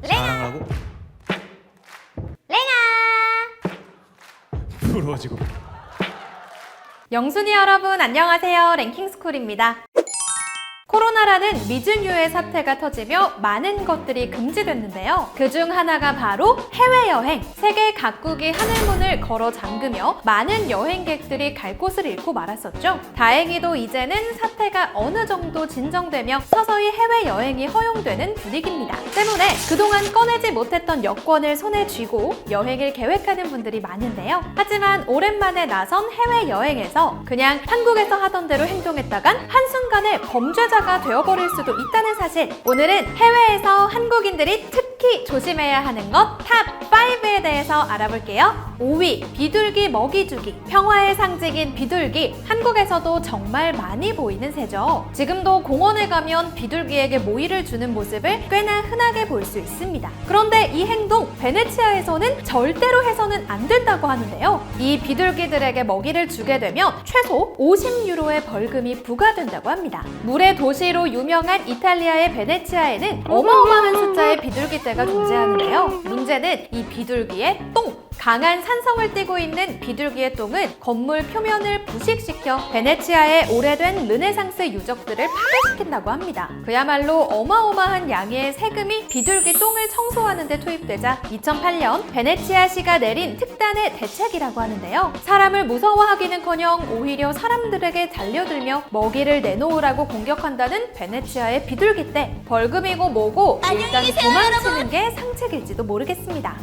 자랑하고 부러워지고. 영순이 여러분 안녕하세요. 랭킹스쿨입니다. 코로나라는 미증유의 사태가 터지며 많은 것들이 금지됐는데요. 그중 하나가 바로 해외여행. 세계 각국이 하늘문을 걸어 잠그며 많은 여행객들이 갈 곳을 잃고 말았었죠. 다행히도 이제는 사태가 어느 정도 진정되며 서서히 해외여행이 허용되는 분위기입니다. 때문에 그동안 꺼내지 못했던 여권을 손에 쥐고 여행을 계획하는 분들이 많은데요. 하지만 오랜만에 나선 해외여행에서 그냥 한국에서 하던 대로 행동했다간 한순간에 범죄자가 되어버릴 수도 있다는 사실. 오늘은 해외에서 한국인들이 특히 조심해야 하는 것 탑 5에 대해서 알아볼게요. 5위, 비둘기 먹이 주기. 평화의 상징인 비둘기. 한국에서도 정말 많이 보이는 새죠. 지금도 공원에 가면 비둘기에게 모이를 주는 모습을 꽤나 흔하게 볼 수 있습니다. 그런데 이 행동 베네치아에서는 절대로 해서는 안 된다고 하는데요. 이 비둘기들에게 먹이를 주게 되면 최소 50유로의 벌금이 부과된다고 합니다. 물의 도시로 유명한 이탈리아의 베네치아에는 어마어마한 숫자의 비둘기떼가 존재하는데요. 문제는 이 비둘기의 똥! 강한 산성을 띠고 있는 비둘기의 똥은 건물 표면을 부식시켜 베네치아의 오래된 르네상스 유적들을 파괴시킨다고 합니다. 그야말로 어마어마한 양의 세금이 비둘기 똥을 청소하는 데 투입되자 2008년 베네치아시가 내린 특단의 대책이라고 하는데요. 사람을 무서워하기는커녕 오히려 사람들에게 달려들며 먹이를 내놓으라고 공격한다는 베네치아의 비둘기떼. 벌금이고 뭐고 일단 도망치는 게 상책일지도 모르겠습니다.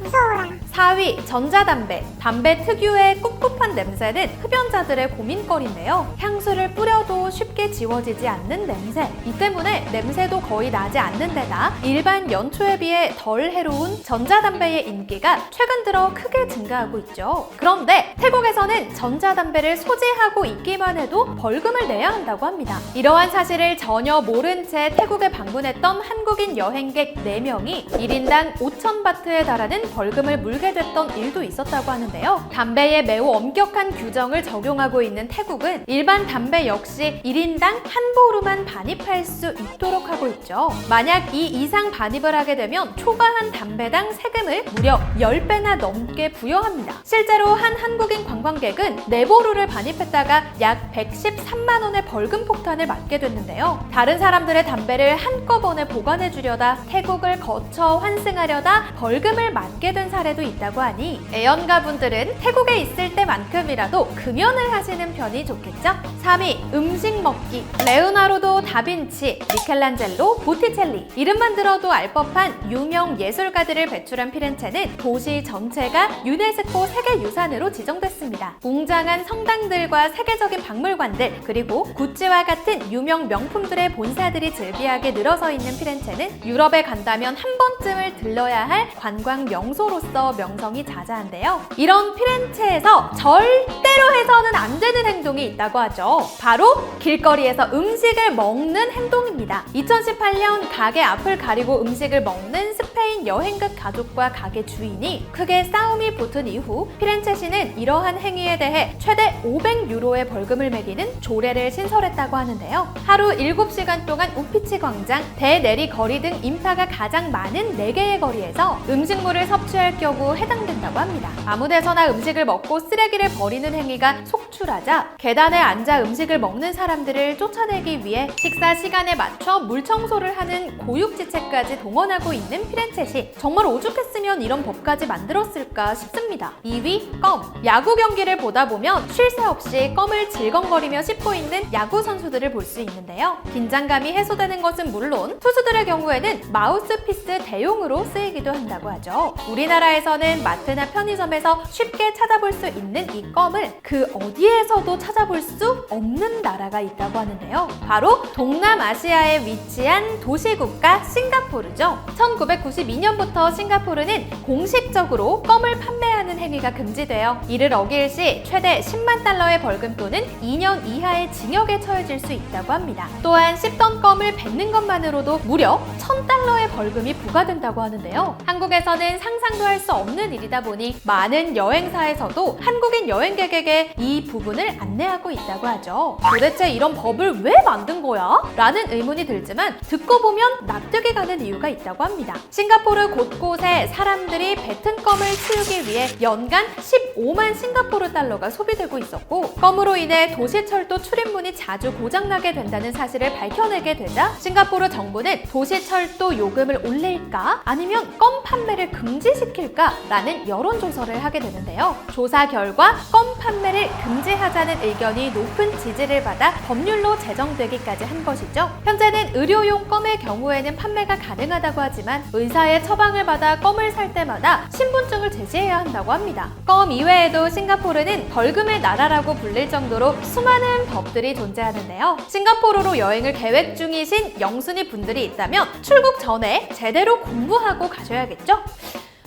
무서워라. 4위, 전자담배. 담배 특유의 꿉꿉한 냄새는 흡연자들의 고민거리인데요. 향수를 뿌려도 쉽게 지워지지 않는 냄새. 이 때문에 냄새도 거의 나지 않는 데다 일반 연초에 비해 덜 해로운 전자담배의 인기가 최근 들어 크게 증가하고 있죠. 그런데 태국에서는 전자담배를 소지하고 있기만 해도 벌금을 내야 한다고 합니다. 이러한 사실을 전혀 모른 채 태국에 방문했던 한국인 여행객 4명이 1인당 5,000바트에 달하는 벌금을 물게 됐던 일도 있었다고 하는데요. 담배에 매우 엄격한 규정을 적용하고 있는 태국은 일반 담배 역시 1인당 한 보루만 반입할 수 있도록 하고 있죠. 만약 이 이상 반입을 하게 되면 초과한 담배당 세금을 무려 10배나 넘게 부여합니다. 실제로 한 한국인 관광객은 4보루를 반입했다가 약 113만 원의 벌금 폭탄을 맞게 됐는데요. 다른 사람들의 담배를 한꺼번에 보관해 주려다 태국을 거쳐 환승하려다 벌금을 맞게 된 사례도 있다고 하니 애연가분들은 태국에 있을 때만큼이라도 금연을 하시는 편이 좋겠죠? 3위, 음식 먹기. 레오나르도 다빈치, 미켈란젤로, 보티첼리. 이름만 들어도 알 법한 유명 예술가들을 배출한 피렌체는 도시 전체가 유네스코 세계유산으로 지정됐습니다. 웅장한 성당들과 세계적인 박물관들, 그리고 구찌와 같은 유명 명품들의 본사들이 즐비하게 늘어서 있는 피렌체는 유럽에 간다면 한 번쯤을 들러야 할 관광 명소로서 명성이 자자한데요. 이런 피렌체에서 절대로 해서는 안 되는 행동이 있다고 하죠. 바로 길거리에서 음식을 먹는 행동입니다. 2018년 가게 앞을 가리고 음식을 먹는 스페인 여행객 가족과 가게 주인이 크게 싸움이 붙은 이후 피렌체시는 이러한 행위에 대해 최대 500유로의 벌금을 매기는 조례를 신설했다고 하는데요. 하루 7시간 동안 우피치 광장, 대내리 거리 등 인파가 가장 많은 4개의 거리에서 음식물을 섭취할 경우 해당된다고 합니다. 아무데서나 음식을 먹고 쓰레기를 버리는 행위가 속출하자 계단에 앉아 음식을 먹는 사람들을 쫓아내기 위해 식사 시간에 맞춰 물 청소를 하는 고육지책까지 동원하고 있는 피렌체시. 정말 오죽했으면 이런 법까지 만들었을까 싶습니다. 2위, 껌. 야구 경기를 보다 보면 쉴 새 없이 껌을 질겅거리며 씹고 있는 야구 선수들을 볼 수 있는데요. 긴장감이 해소되는 것은 물론 투수들의 경우에는 마우스피스 대용으로 쓰이기도 한다고 하죠. 우리나라에서는 마트나 편의점에서 쉽게 찾아볼 수 있는 이 껌을 그 어디에서도 찾아볼 수 없는 나라가 있다고 하는데요. 바로 동남아시아에 위치한 도시국가 싱가포르죠. 1992년부터 싱가포르는 공식적으로 껌을 판매하는 행위가 금지되어 이를 어길 시 최대 10만 달러의 벌금 또는 2년 이하의 징역에 처해질 수 있다고 합니다. 또한 씹던 껌을 뱉는 것만으로도 무려 1,000달러의 벌금이 부과된다고 하는데요. 한국에서는 상상도 할 수 없는 일이다 보니 많은 여행사에서도 한국인 여행객에게 이 부분을 안내하고 있다고 하죠. 도대체 이런 법을 왜 만든 거야? 라는 의문이 들지만 듣고 보면 납득이 가는 하는 이유가 있다고 합니다. 싱가포르 곳곳에 사람들이 뱉은 껌을 치우기 위해 연간 15만 싱가포르 달러가 소비되고 있었고, 껌으로 인해 도시철도 출입문이 자주 고장나게 된다는 사실을 밝혀내게 되자 싱가포르 정부는 도시철도 요금을 올릴까 아니면 껌 판매를 금지시킬까 라는 여론조사를 하게 되는데요. 조사 결과 껌 판매를 금지하자는 의견이 높은 지지를 받아 법률로 제정되기까지 한 것이죠. 현재는 의료용 껌의 경우에는 판매가 가능하다고 하지만 의사의 처방을 받아 껌을 살 때마다 신분증을 제시해야 한다고 합니다. 껌 이외에도 싱가포르는 벌금의 나라라고 불릴 정도로 수많은 법들이 존재하는데요. 싱가포르로 여행을 계획 중이신 영순이 분들이 있다면 출국 전에 제대로 공부하고 가셔야겠죠?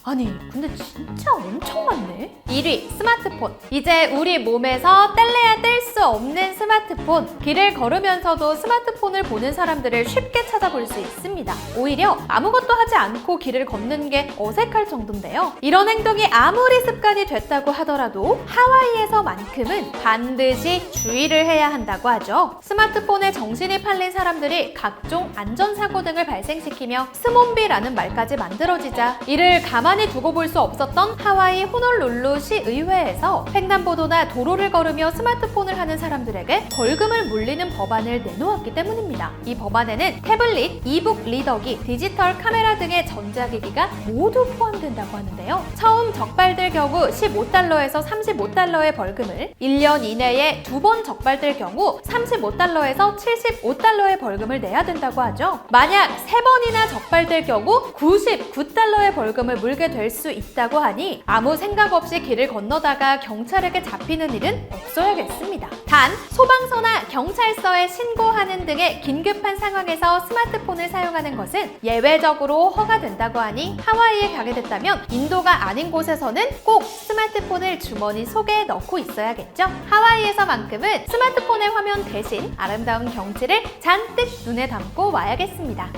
아니, 근데 진짜 엄청 많네. 1위, 스마트폰. 이제 우리 몸에서 뗄래야 뗄 수 없는 스마트폰. 길을 걸으면서도 스마트폰을 보는 사람들을 쉽게 찾아볼 수 있습니다. 오히려 아무것도 하지 않고 길을 걷는 게 어색할 정도인데요. 이런 행동이 아무리 습관이 됐다고 하더라도 하와이에서만큼은 반드시 주의를 해야 한다고 하죠. 스마트폰에 정신이 팔린 사람들이 각종 안전사고 등을 발생시키며 스몬비라는 말까지 만들어지자 이를 가만히 두고 볼 수 없었던 하와이 호놀룰루 시의회에서 횡단보도나 도로를 걸으며 스마트폰을 하는 사람들에게 벌금을 물리는 법안을 내놓았기 때문입니다. 이 법안에는 태블릿, 이북 리더기, 디지털 카메라 등의 전자기기가 모두 포함된다고 하는데요. 처음 적발될 경우 15달러에서 35달러의 벌금을, 1년 이내에 2번 적발될 경우 35달러에서 75달러의 벌금을 내야 된다고 하죠. 만약 3번이나 적발될 경우 99달러의 벌금을 물게 될 수 있다고 하니 아무 생각 없이 길을 건너다가 경찰에게 잡히는 일은 없어야겠습니다. 단, 소방서나 경찰서에 신고하는 등의 긴급한 상황에서 스마트폰을 사용하는 것은 예외적으로 허가된다고 하니 하와이에 가게 됐다면 인도가 아닌 곳에서는 꼭 스마트폰을 주머니 속에 넣고 있어야겠죠? 하와이에서만큼은 스마트폰의 화면 대신 아름다운 경치를 잔뜩 눈에 담고 와야겠습니다.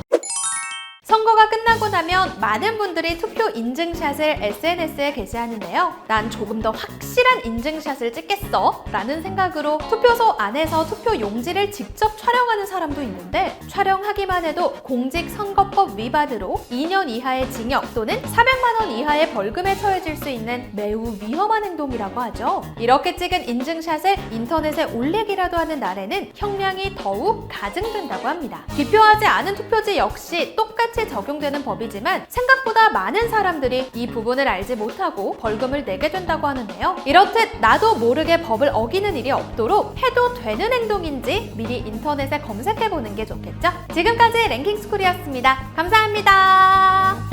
선거가 끝나고 나면 많은 분들이 투표 인증샷을 SNS에 게시하는데요. 난 조금 더 확실한 인증샷을 찍겠어 라는 생각으로 투표소 안에서 투표 용지를 직접 촬영하는 사람도 있는데, 촬영하기만 해도 공직선거법 위반으로 2년 이하의 징역 또는 400만 원 이하의 벌금에 처해질 수 있는 매우 위험한 행동이라고 하죠. 이렇게 찍은 인증샷을 인터넷에 올리기라도 하는 날에는 형량이 더욱 가중된다고 합니다. 기표하지 않은 투표지 역시 똑같이 적용되는 법이지만 생각보다 많은 사람들이 이 부분을 알지 못하고 벌금을 내게 된다고 하는데요. 이렇듯 나도 모르게 법을 어기는 일이 없도록 해도 되는 행동인지 미리 인터넷에 검색해보는 게 좋겠죠? 지금까지 랭킹스쿨이었습니다. 감사합니다.